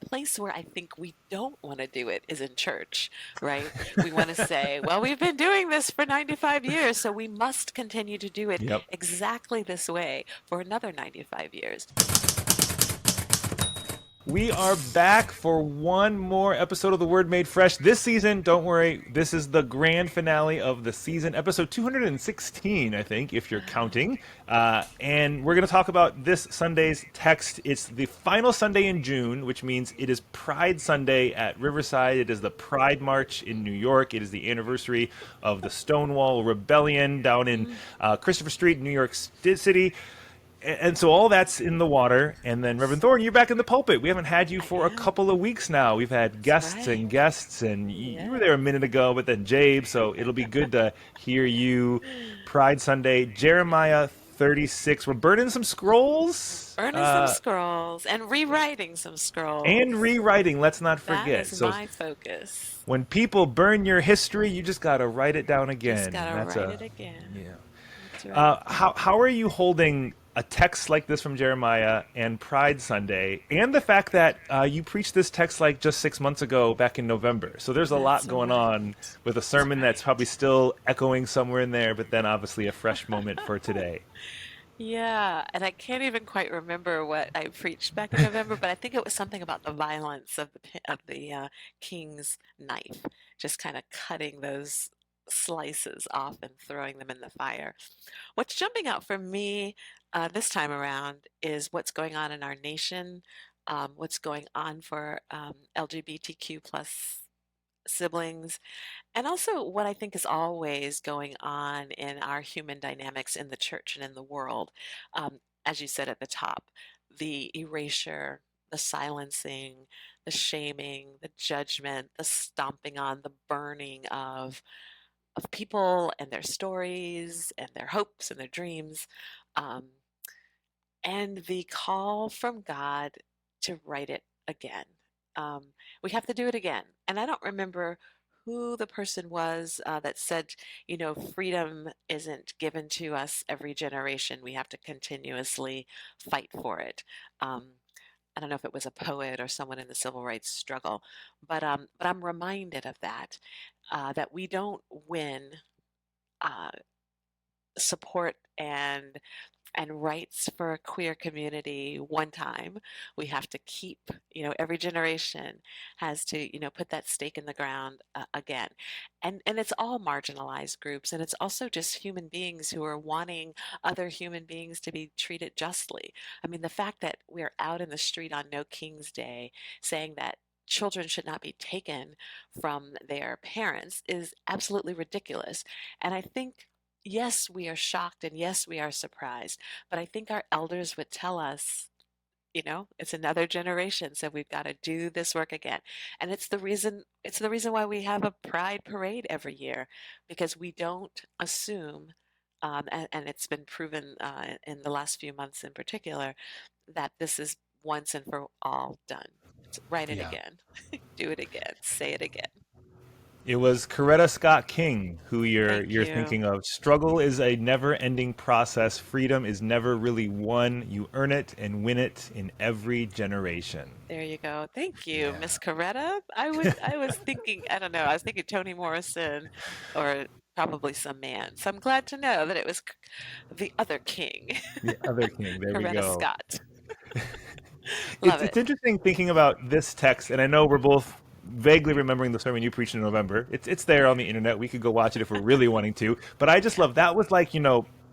place where I think we don't want to do it is in church, right? We want to say, well, we've been doing this for 95 years, so we must continue to do it Yep. exactly this way for another 95 years. We are back for one more episode of The Word Made Fresh. This season, don't worry, this is the grand finale of the season, episode 216, I think, if you're Wow. counting. And we're going to talk about this Sunday's text. It's the final Sunday in June, which means it is Pride Sunday at Riverside. It is the Pride March in New York. It is the anniversary of the Stonewall Rebellion down in Mm, Christopher Street, New York City. And so all that's in the water, and then Reverend Thorne, you're back in the pulpit. We haven't had you I for a am. couple of weeks now. We've had That's guests and right. guests, and you were there a Yes. minute ago, but then Jabe. So it'll be good to hear you. Pride Sunday, Jeremiah 36. We're burning some scrolls, Burning some scrolls and rewriting some and scrolls. rewriting. Let's not That forget. is So my focus. when people burn your history, you just gotta write it down Just again. gotta That's write a it again. yeah. That's right. How are you holding a text like this from Jeremiah and Pride Sunday, and the fact that you preached this text like just 6 months ago, back in November? So there's a lot That's going right. on with a That's sermon that's probably right. still echoing somewhere in there, but then obviously a fresh moment for today. Yeah, and I can't even quite remember what I preached back in November, but I think it was something about the violence of the king's knife, just kind of cutting those slices off and throwing them in the fire. What's jumping out for me this time around is what's going on in our nation, what's going on for LGBTQ plus siblings, and also what I think is always going on in our human dynamics in the church and in the world. As you said at the top, the erasure, the silencing, the shaming, the judgment, the stomping on, the burning of people and their stories and their hopes and their dreams, um, and the call from God to write it again. Um, we have to do it again. And I don't remember who the person was that said, freedom isn't given to us every generation. We have to continuously fight for it. Um, I don't know if it was a poet or someone in the civil rights struggle, but I'm reminded of that, that we don't win uh, support and rights for a queer community one time. We have to keep, every generation has to, put that stake in the ground again. And it's all marginalized groups, and it's also just human beings who are wanting other human beings to be treated justly. I mean, the fact that we're out in the street on No King's Day saying that children should not be taken from their parents is absolutely ridiculous. And I think, yes, we are shocked and yes, we are surprised, but I think our elders would tell us, it's another generation, so we've got to do this work again. And it's the reason why we have a pride parade every year, because we don't assume, and it's been proven in the last few months in particular, that this is once and for all done. Write it Yeah. again, do it again, say it again. It was Coretta Scott King who Thank you're you. thinking of. Struggle is a never-ending process. Freedom is never really won. You earn it and win it in every generation. There you go. Thank you, Yeah. Miss Coretta. I was thinking, I don't know, I was thinking Toni Morrison or probably some man. So I'm glad to know that it was the other king, The other king. There we Coretta go. Scott. Love It's it. interesting thinking about this text, and I know we're both vaguely remembering the sermon you preached in November. It's there on the internet. We could go watch it if we're really wanting to. But I just Yeah. love that was like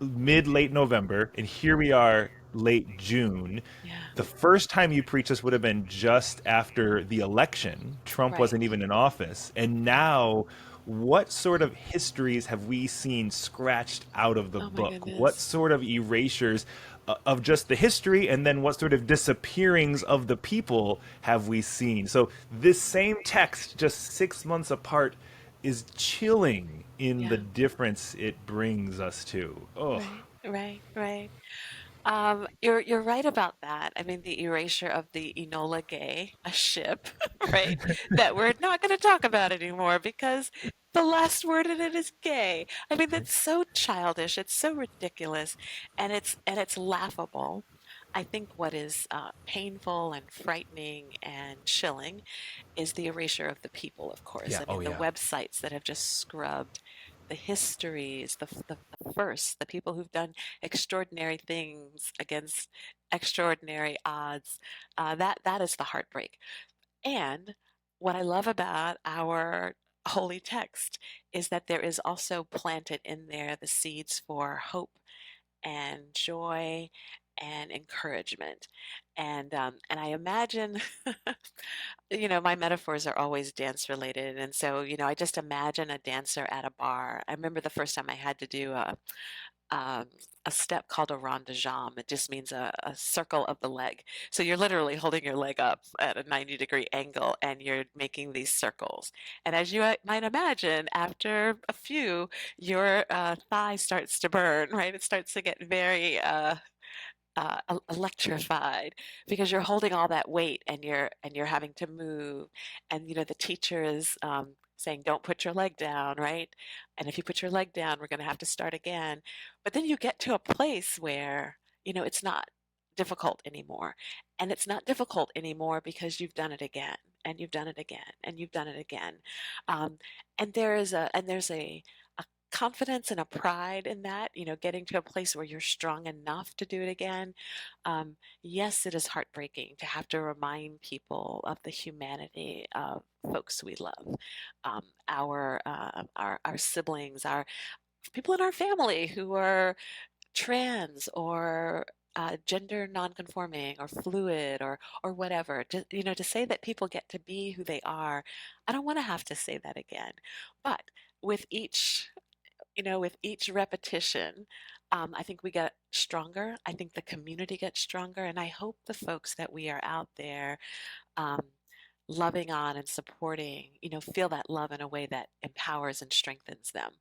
mid late November, and here we are late June. Yeah. The first time you preached this would have been just after the election. Trump Right. wasn't even in office, and Right. now. What sort of histories have we seen scratched out of the Oh my book? What goodness. sort of erasures of just the history, and then what sort of disappearings of the people have we seen? So this same text, just 6 months apart, is chilling in the Yeah. difference it brings us to. Oh, Right. Right. Right. You're right about that. I mean, the erasure of the Enola Gay, a ship, right? That we're not going to talk about anymore because the last word in it is gay. I mean, that's so childish. It's so ridiculous, and it's laughable. I think what is painful and frightening and chilling is the erasure of the people, of course. Yeah. I Oh mean, the yeah. websites that have just scrubbed the histories, the first, the people who've done extraordinary things against extraordinary odds. That is the heartbreak. And what I love about our holy text is that there is also planted in there the seeds for hope and joy and encouragement. And I imagine, my metaphors are always dance related. And so, I just imagine a dancer at a bar. I remember the first time I had to do um, a step called a rond de jambe. It just means a circle of the leg. So you're literally holding your leg up at a 90-degree angle and you're making these circles. And as you might imagine, after a few, your thigh starts to burn, right? It starts to get very electrified because you're holding all that weight and you're having to move, and the teacher is saying, "Don't put your leg down," right? And if you put your leg down, we're going to have to start again. But then you get to a place where it's not difficult anymore, and it's not difficult anymore because you've done it again, and you've done it again, and you've done it again, um, and there's a confidence and a pride in that, getting to a place where you're strong enough to do it again. Yes, it is heartbreaking to have to remind people of the humanity of folks we love, our siblings, our people in our family who are trans or gender nonconforming or fluid or whatever. To say that people get to be who they are, I don't want to have to say that again. But with each repetition, I think we get stronger. I think the community gets stronger. And I hope the folks that we are out there um, loving on and supporting, feel that love in a way that empowers and strengthens them.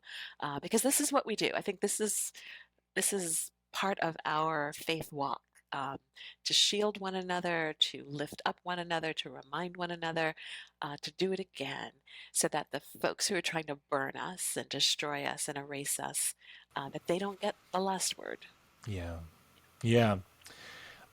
Because this is what we do. I think this is part of our faith walk. Um, to shield one another, to lift up one another, to remind one another, to do it again, so that the folks who are trying to burn us and destroy us and erase us, that they don't get the last word. Yeah. Yeah.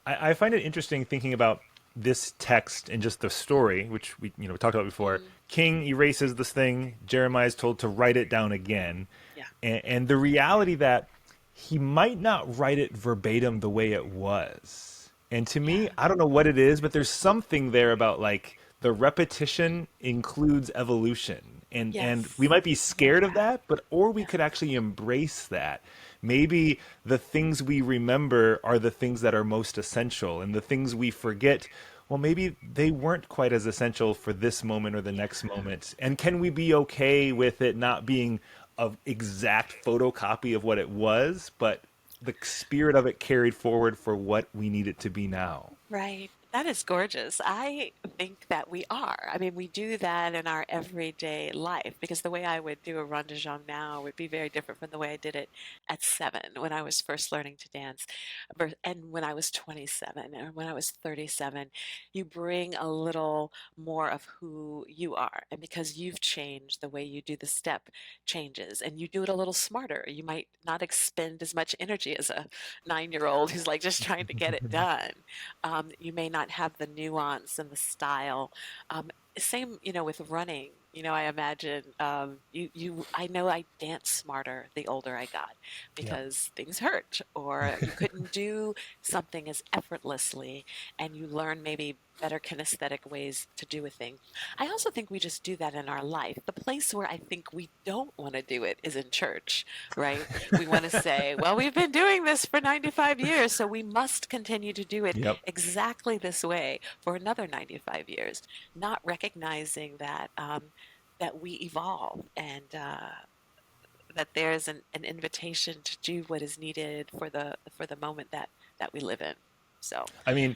I find it interesting thinking about this text and just the story, which we talked about before. Mm, King erases this thing. Jeremiah is told to write it down again, yeah, and the reality that he might not write it verbatim the way it was. And to me, yeah, I don't know what it is, but there's something there about like the repetition includes evolution. And we yes, might be scared of yeah, that, but or we yeah, could actually embrace that. Maybe the things we remember are the things that are most essential, and the things we forget, well, maybe they weren't quite as essential for this moment or the next yeah. moment. And can we be okay with it not being an exact photocopy of what it was, but the spirit of it carried forward for what we need it to be now? Right. That is gorgeous. I think that we are. I mean, we do that in our everyday life because the way I would do a rond de jambe now would be very different from the way I did it at 7 when I was first learning to dance, and when I was 27 and when I was 37. You bring a little more of who you are. And because you've changed, the way you do the step changes and you do it a little smarter. You might not expend as much energy as a 9-year-old who's like just trying to get it done. You may not have the nuance and the style. Same, with running. I imagine I know I danced smarter the older I got Yeah. because things hurt, or you couldn't do something as effortlessly, and you learn maybe better kinesthetic ways to do a thing. I also think we just do that in our life. The place where I think we don't want to do it is in church, right? We want to say, well, we've been doing this for 95 years, so we must continue to do it Yep. exactly this way for another 95 years, not recognizing that we evolve, and that there's an invitation to do what is needed for the moment that we live in. So, I mean,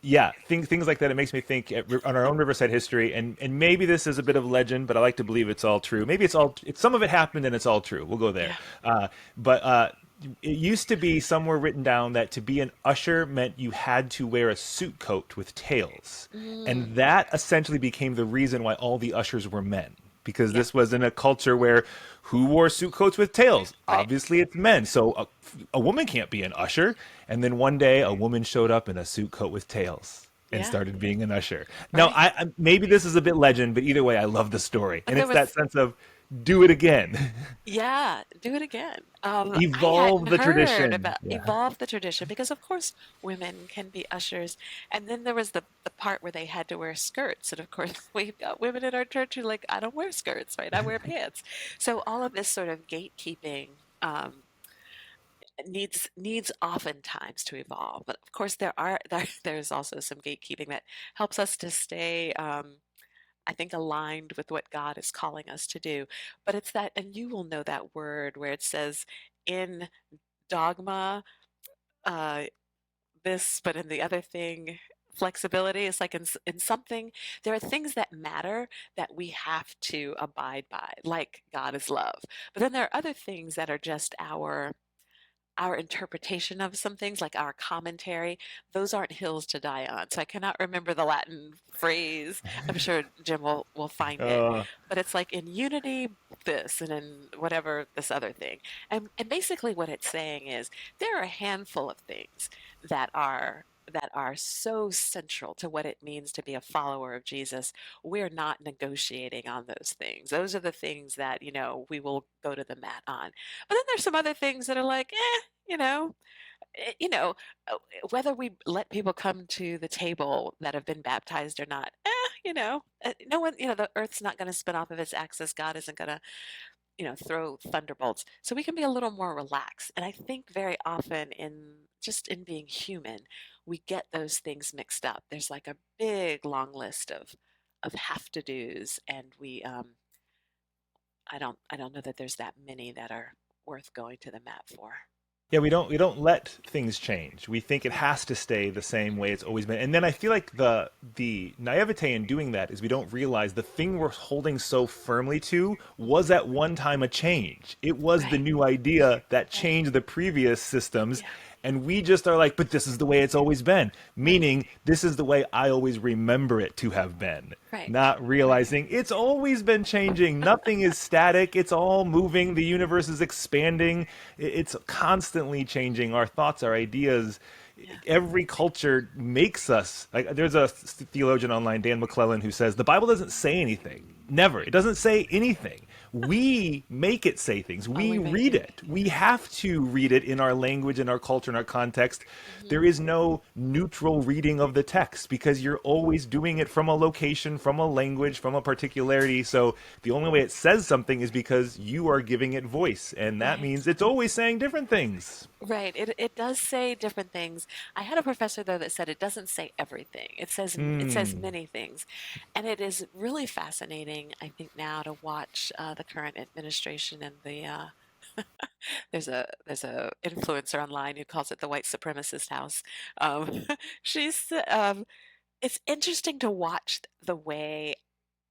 yeah, things like that. It makes me think on our own Riverside history, and maybe this is a bit of legend, but I like to believe it's all true. Maybe it's some of it happened and it's all true. We'll go there. yeah. But it used to be somewhere written down that to be an usher meant you had to wear a suit coat with tails, Mm, and that essentially became the reason why all the ushers were men. because Yeah. this was in a culture where who wore suit coats with tails? Right. Obviously, it's men. So a woman can't be an usher. And then one day, a woman showed up in a suit coat with tails and Yeah. started being an usher. Now, Right. maybe this is a bit legend, but either way, I love the story, But and there it's that was, sense of do it again, yeah, do it again. I evolve hadn't the heard tradition. about Yeah. evolve the tradition because, of course, women can be ushers. And then there was the part where they had to wear skirts. And of course, we've got women in our church who like, I don't wear skirts, right? I wear pants. So all of this sort of gatekeeping needs oftentimes to evolve. But of course, there's also some gatekeeping that helps us to stay. I think aligned with what God is calling us to do. But it's that, and you will know that word where it says in dogma, uh, this, but in the other thing, flexibility. It's like in something, there are things that matter that we have to abide by, like God is love. But then there are other things that are just our interpretation of some things, like our commentary, those aren't hills to die on. So I cannot remember the Latin phrase. I'm sure Jim will find it. Uh, But it's like in unity, this, and in whatever, this other thing. And basically what it's saying is there are a handful of things that are so central to what it means to be a follower of Jesus. We're not negotiating on those things. Those are the things that, we will go to the mat on. But then there's some other things that are like, you know, eh, you know, uh, whether we let people come to the table that have been baptized or not, no one, the earth's not going to spin off of its axis. God isn't going to, throw thunderbolts. So we can be a little more relaxed. And I think very often in being human, we get those things mixed up. There's like a big long list of have to do's, and I don't know that there's that many that are worth going to the mat for. Yeah, we don't let things change. We think it Right. has to stay the same way it's always been. And then I feel like the naivete in doing that is we don't realize the thing we're holding so firmly to was at one time a change. It was the Right. new idea that Right. changed the previous systems. Yeah. And we just are like, but this is the way it's always been. Right. Meaning, this is the way I always remember it to have been. Right. Not Right. realizing it's always been changing. Nothing is static. It's all moving. The universe is expanding. It's constantly changing. Our thoughts, our ideas. Yeah. Every culture makes us like. There's a theologian online, Dan McClellan, who says the Bible doesn't say anything. Never. It doesn't say anything. We make it say things. Oh, We we make read it. it. We have to read it in our language, in our culture, in our context. Hmm. There is no neutral reading of the text because you're always doing it from a location, from a language, from a particularity. So the only way it says something is because you are giving it voice. And that Right. means it's always saying different things. Right. It does say different things. I had a professor though that said it doesn't say everything. It says Mm. many things, and it is really fascinating. I think now to watch the current administration and there's a influencer online who calls it the white supremacist house. Um, she's it's interesting to watch the way,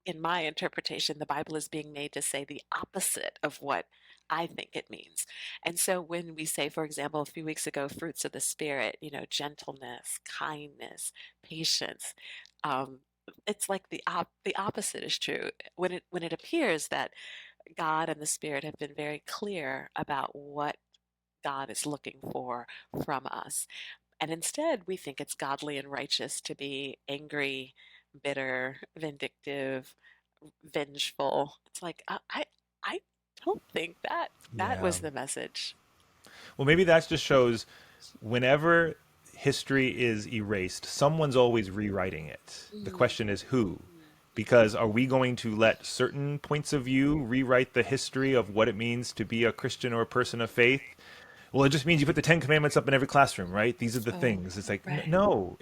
in my interpretation, the Bible is being made to say the opposite of what I think it means. And so when we say, for example, a few weeks ago, fruits of the Spirit, gentleness, kindness, patience, um, it's like the opposite is true. When it appears that God and the Spirit have been very clear about what God is looking for from us. And instead, we think it's godly and righteous to be angry, bitter, vindictive, vengeful. It's like I don't think that Yeah. was the message. Well, maybe that just shows whenever history is erased, someone's always rewriting it. The Mm, question is who? mm, Because are we going to let certain points of view rewrite the history of what it means to be a Christian or a person of faith? Well, it just means you put the Ten Commandments up in every classroom, right? These are the oh, things. It's like, right, no.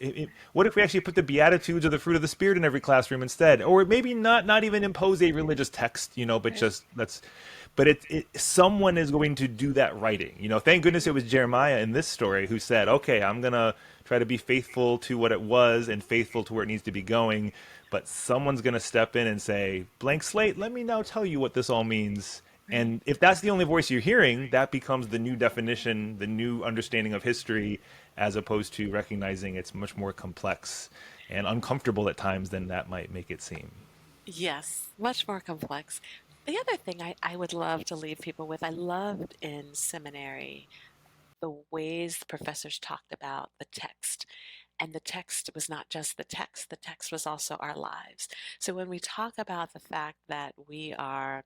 What if we actually put the Beatitudes or the fruit of the Spirit in every classroom instead? Or maybe not even impose a religious text, but right. just let's. But someone is going to do that writing. Thank goodness it was Jeremiah in this story who said, okay, I'm going to try to be faithful to what it was and faithful to where it needs to be going. But someone's going to step in and say, blank slate, let me now tell you what this all means. Right. And if that's the only voice you're hearing, that becomes the new definition, the new understanding of history, as opposed to recognizing it's much more complex and uncomfortable at times than that might make it seem. Yes, much more complex. The other thing I would love to leave people with, I loved in seminary the ways the professors talked about the text. And the text was not just the text was also our lives. So when we talk about the fact that we are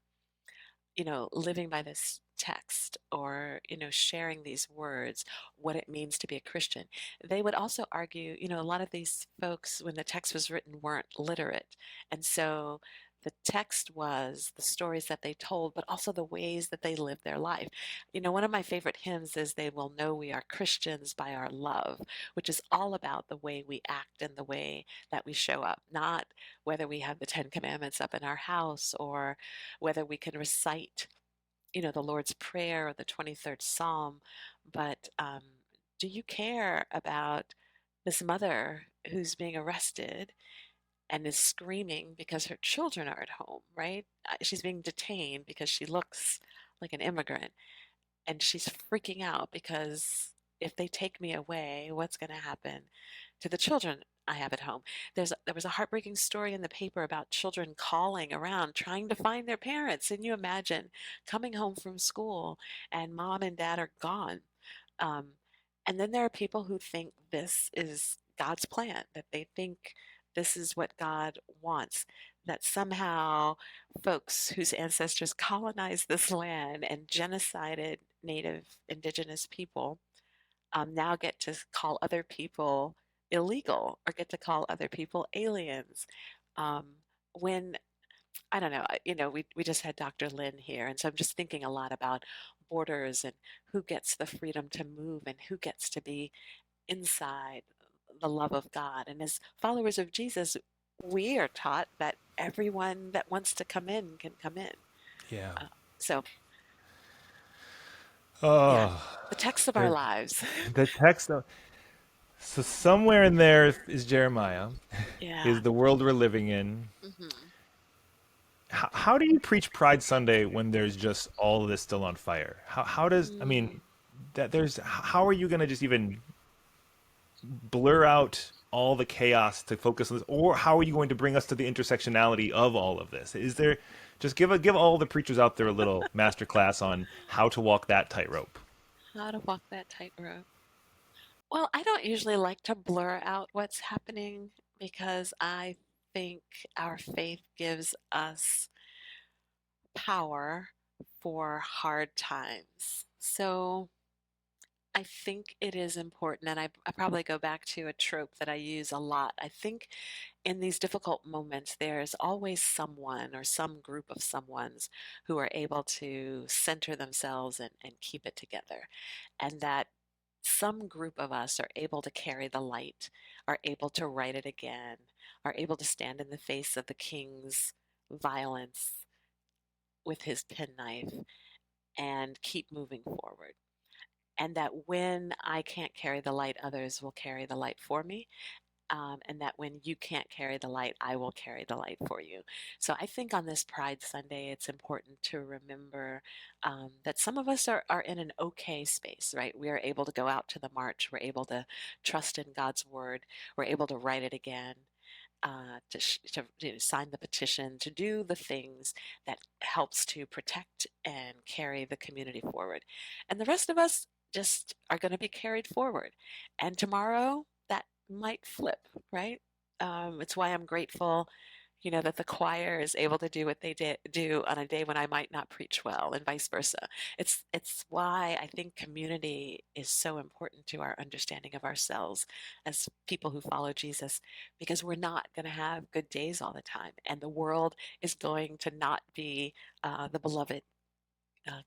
living by this text or, sharing these words, what it means to be a Christian. They would also argue, a lot of these folks, when the text was written, weren't literate. And so the text was the stories that they told, but also the ways that they lived their life. One of my favorite hymns is They Will Know We Are Christians by Our Love, which is all about the way we act and the way that we show up, not whether we have the Ten Commandments up in our house or whether we can recite, the Lord's Prayer or the 23rd Psalm, but do you care about this mother who's being arrested and is screaming because her children are at home, right? She's being detained because she looks like an immigrant and she's freaking out because if they take me away, what's going to happen to the children I have at home? There was a heartbreaking story in the paper about children calling around trying to find their parents. And you imagine coming home from school and mom and dad are gone. Um, and then there are people who think this is God's plan, that they think this is what God wants, that somehow folks whose ancestors colonized this land and genocided native indigenous people now get to call other people illegal or get to call other people aliens. Um, when I don't know, we just had Dr. Lynn here, and so I'm just thinking a lot about borders and who gets the freedom to move and who gets to be inside the love of God. And as followers of Jesus, we are taught that everyone that wants to come in can come in. Yeah. Uh, so, yeah, Oh, the text of our the lives. the text. So somewhere in there is Jeremiah, Yeah. is the world we're living in. Hmm. How do you preach Pride Sunday when there's just all of this still on fire? How does I Mm. mean that there's how are you going to just even blur out all the chaos to focus on this, or how are you going to bring us to the intersectionality of all of this? Is there just give all the preachers out there a little master class on how to walk that tightrope? How to walk that tightrope. Well, I don't usually like to blur out what's happening because I think our faith gives us power for hard times. So I think it is important, and I probably go back to a trope that I use a lot. I think in these difficult moments, there's always someone or some group of someones who are able to center themselves and keep it together. And that some group of us are able to carry the light, are able to write it again, are able to stand in the face of the king's violence with his penknife and keep moving forward. And that when I can't carry the light, others will carry the light for me. And that when you can't carry the light, I will carry the light for you. So I think on this Pride Sunday, it's important to remember that some of us are in an okay space, right? We are able to go out to the march, we're able to trust in God's word, we're able to write it again. To sign the petition, to do the things that helps to protect and carry the community forward. And the rest of us just are going to be carried forward. And tomorrow that might flip, right? It's why I'm grateful, that the choir is able to do what they do on a day when I might not preach well, and vice versa. It's why I think community is so important to our understanding of ourselves as people who follow Jesus, because we're not going to have good days all the time, and the world is going to not be the beloved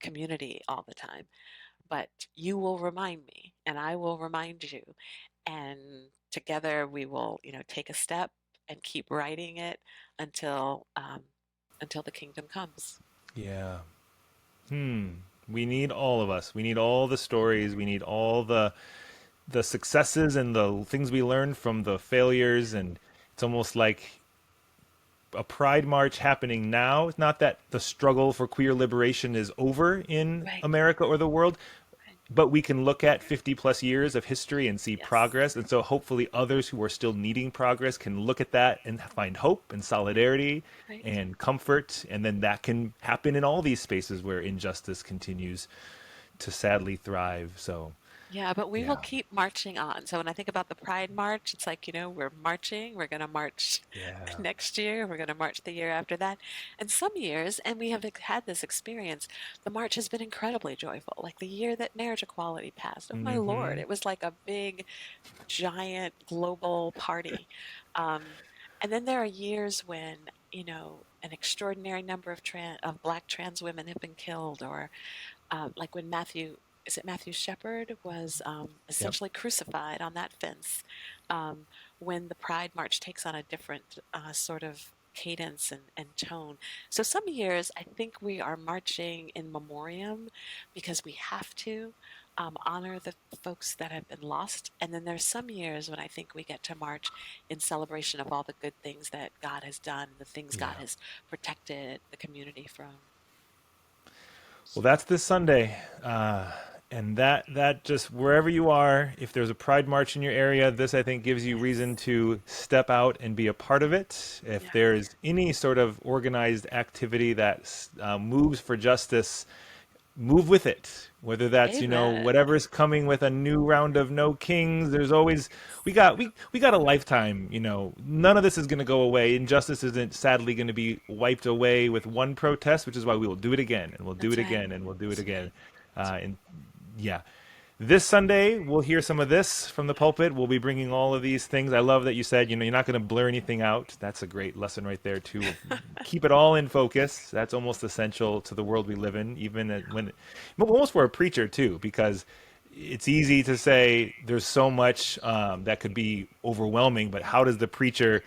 community all the time. But you will remind me, and I will remind you, and together we will, take a step and keep writing it until until the kingdom comes. Yeah. Hmm. We need all of us. We need all the stories. We need all the successes and the things we learned from the failures. And it's almost like a pride march happening now. It's not that the struggle for queer liberation is over in Right, America or the world, right. but we can look at 50 plus years of history and see Yes. progress. And so hopefully others who are still needing progress can look at that and find hope and solidarity Right. and comfort. And then that can happen in all these spaces where injustice continues to sadly thrive. So, Yeah, but we will yeah. keep marching on. So when I think about the Pride March, it's like, we're marching, we're going to march Yeah. next year, we're going to march the year after that. And some years, and we have had this experience, the march has been incredibly joyful. Like the year that marriage equality passed. Oh my Lord, Hmm. it was like a big, giant global party. Um, and then there are years when, an extraordinary number of black trans women have been killed, or like when is it Matthew Shepard was Yep. essentially crucified on that fence, um, when the Pride March takes on a different sort of cadence and tone. So some years I think we are marching in memoriam because we have to honor the folks that have been lost. And then there's some years when I think we get to march in celebration of all the good things that God has done, the things God Yeah. has protected the community from. Well, that's this Sunday, and that just wherever you are, if there's a Pride March in your area, this I think gives you reason Yes. to step out and be a part of it. If Yeah. there's any sort of organized activity that moves for justice, move with it. Whether that's Amen. whatever's coming with a new round of no kings. There's always we got a lifetime. None of this is going to go away. Injustice isn't sadly going to be wiped away with one protest, which is why we will do it again and we'll do That's it right. again and we'll do it That's again. right. That's right. And yeah, this Sunday, we'll hear some of this from the pulpit. We'll be bringing all of these things. I love that you said, you're not going to blur anything out. That's a great lesson right there, too. Keep it all in focus. That's almost essential to the world we live in, even when, almost for a preacher, too, because it's easy to say there's so much that could be overwhelming, but how does the preacher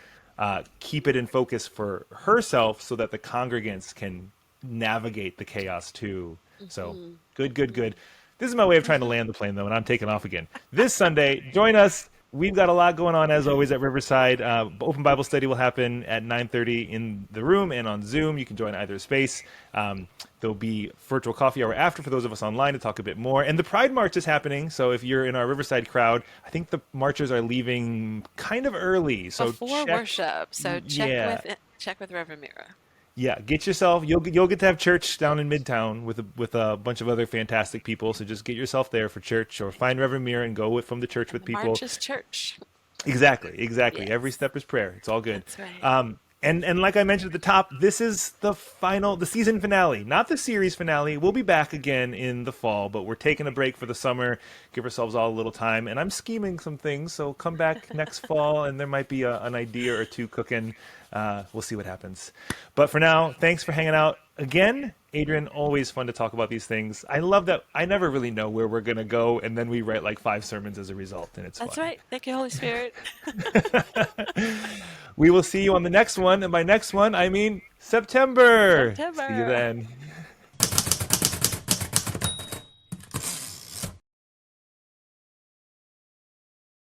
keep it in focus for herself so that the congregants can navigate the chaos, too? So, Hmm. good, good, Hmm. good. This is my way of trying to land the plane, though, and I'm taking off again. This Sunday, join us. We've got a lot going on, as always, at Riverside. Open Bible study will happen at 9:30 in the room and on Zoom. You can join either space. There'll be virtual coffee hour after for those of us online to talk a bit more. And the Pride March is happening, so if you're in our Riverside crowd, I think the marchers are leaving kind of early. So Before check. worship, so Yeah, check with Reverend Mira. yeah, get yourself. You'll get to have church down in Midtown with a bunch of other fantastic people. So just get yourself there for church, or find Reverend Mir and go from the church And with the people. march is church. Exactly, exactly. Every Yes, step is prayer. It's all good. that's right. And like I mentioned at the top, this is the season finale, not the series finale. We'll be back again in the fall, but we're taking a break for the summer, give ourselves all a little time. And I'm scheming some things, so come back next fall, and there might be an idea or two cooking. We'll see what happens. But for now, thanks for hanging out again. Adrian, always fun to talk about these things. I love that I never really know where we're going to go, and then we write like 5 sermons as a result, and it's That's fun. right. Thank you, Holy Spirit. We will see you on the next one, and by next one, I mean September. See you September. then.